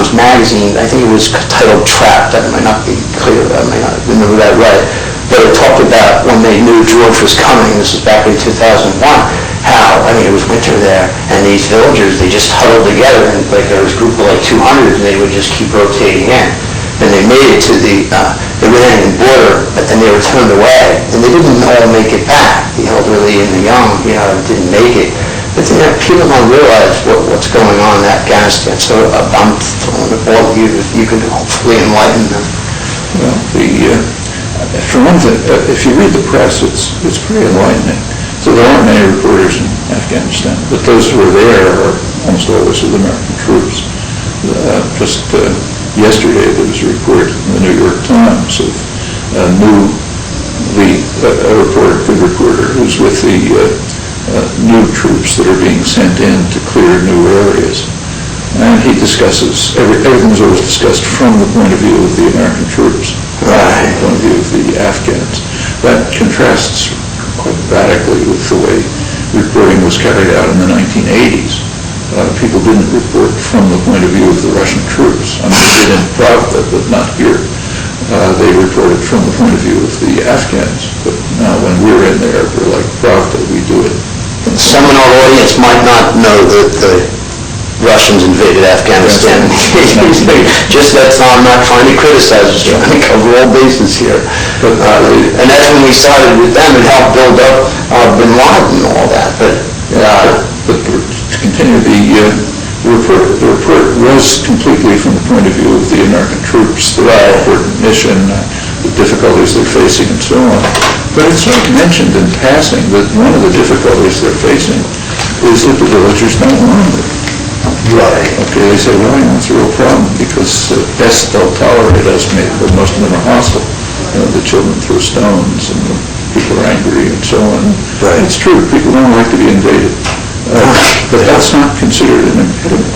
Times Magazine, I think it was titled Trapped, that might not be clear, I might not remember that right, but it talked about when they knew George was coming, this was back in 2001, how, I mean, it was winter there, and these villagers, they just huddled together, and like there was a group of like 200, and they would just keep rotating in. And they made it to the Iranian border, but then they were turned away, and they didn't all make it back. The elderly and the young, didn't make it. But people don't realize what's going on in Afghanistan. So I'm throwing the ball to you if you could hopefully enlighten them. Well, for one thing, if you read the press, it's pretty enlightening. So there aren't many reporters in Afghanistan, but those who are there are almost always with American troops. Yesterday there was a report in the New York Times of a good reporter who's with the new troops that are being sent in to clear new areas. And he discusses, everything's always discussed from the point of view of the American troops, from the point of view of the Afghans. That contrasts quite radically with the way reporting was carried out in the 1980s. People didn't report from the point of view of the Russian troops. I mean, they did in Pravda, but not here. They reported from the point of view of the Afghans. But now when we're in there, we're like Pravda, we do it. Some in our audience might not know that the Russians invaded Afghanistan. Just that's I'm not trying to criticize, just trying to cover all bases here. And that's when we started with them and helped build up Bin Laden and all that. But to continue, the report was completely from the point of view of the American troops, their important mission, the difficulties they're facing, and so on. But it's sort of mentioned in passing that one of the difficulties they're facing is that the villagers don't want them. Right. Okay, they say, well, it's a real problem because at best they'll tolerate us, but most of them are hostile. The children throw stones and the people are angry and so on. Right. It's true, people don't like to be invaded. But that's not considered an impediment.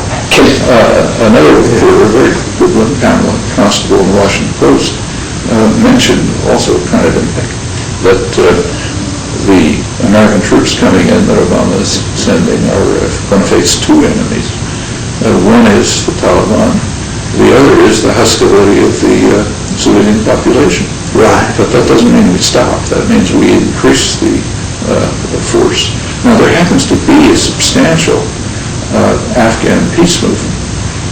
Another reporter, a very good one, Pamela Constable in the Washington Post, mentioned also kind of that the American troops coming in that Obama is sending are going to face two enemies. One is the Taliban. The other is the hostility of the civilian population. Right. But that doesn't mean we stop. That means we increase the force. Now, there happens to be a substantial Afghan peace movement.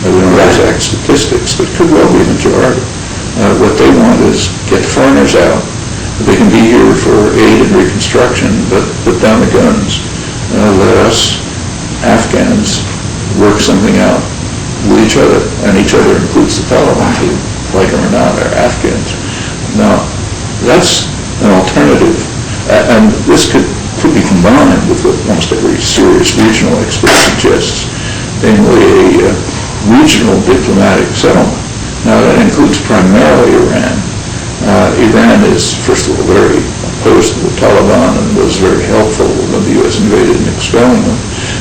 We don't have exact statistics, but could well be a majority. What they want is get the foreigners out. They can be here for aid and reconstruction, but put down the guns. Let us, Afghans, work something out with each other, and each other includes the Taliban, who, like them or not, are Afghans. Now, that's an alternative, and this could be combined with what almost every serious regional expert suggests, namely a regional diplomatic settlement. Now, that includes primarily Iran. Iran is, first of all, very opposed to the Taliban and was very helpful when the U.S. invaded and expelling them.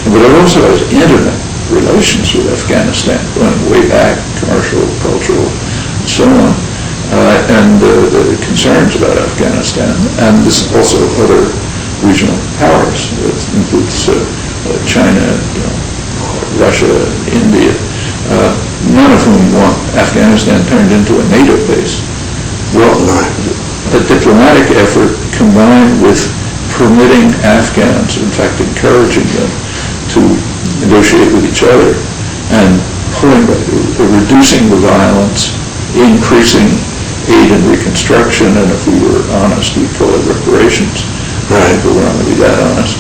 But it also has intimate relations with Afghanistan, going way back, commercial, cultural, and so on. And the concerns about Afghanistan, and this also other regional powers. It includes China, Russia, India, none of whom want Afghanistan turned into a NATO base. Well, the diplomatic effort combined with permitting Afghans, in fact encouraging them to negotiate with each other and reducing the violence, increasing aid and reconstruction, and if we were honest, we'd call it reparations. Right, but we're not going to be that honest.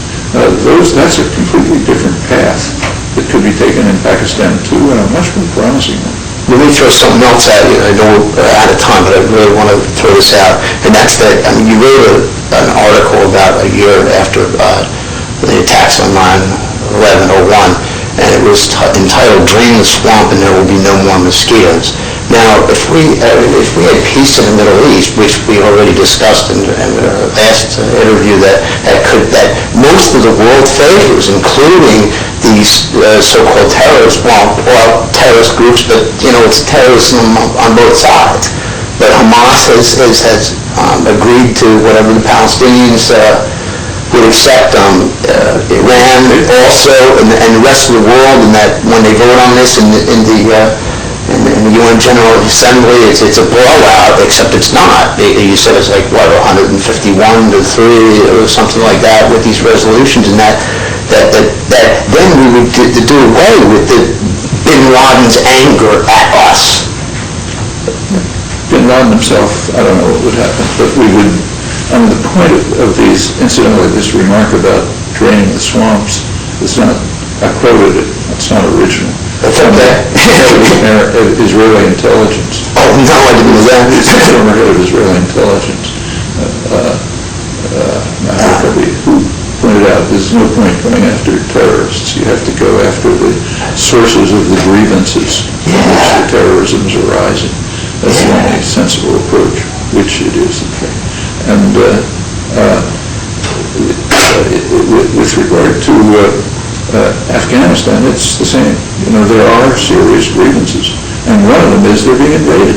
That's a completely different path that could be taken in Pakistan too, and a much more promising one. Let me throw something else at you. I know we're out of time, but I really want to throw this out. And that's that, you wrote an article about a year after the attacks on 9/11/01, and it was entitled "Drain the Swamp and There Will Be No More Mosquitoes." Now, if we had peace in the Middle East, which we already discussed in the last interview, that most of the world favors, including these so-called terrorists, terrorist groups, but it's terrorism on both sides. But Hamas has agreed to whatever the Palestinians would accept. Iran also, and the rest of the world, and that when they vote on this in the And the UN General Assembly, it's a blowout, except it's not. You said it's like, what, 151 to 3 or something like that with these resolutions, and that then we would do away with Bin Laden's anger at us. Bin Laden himself, I don't know what would happen, but we would, the point of these, incidentally, this remark about draining the swamps, is not, I quoted it, it's not original. That's okay. Israeli intelligence. Oh, no, I didn't know that. Former head of Israeli intelligence, who pointed out there's no point going after terrorists. You have to go after the sources of the grievances from which the terrorisms are rising. That's the only sensible approach, which it is, in fact. And with regard to Afghanistan, it's the same. There are serious grievances, and one of them is they're being invaded.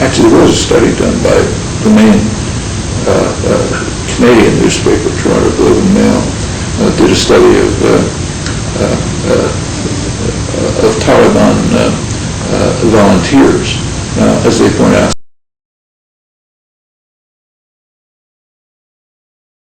Actually, there was a study done by the main Canadian newspaper, Toronto Globe and Mail, did a study of Taliban volunteers. Now, as they point out,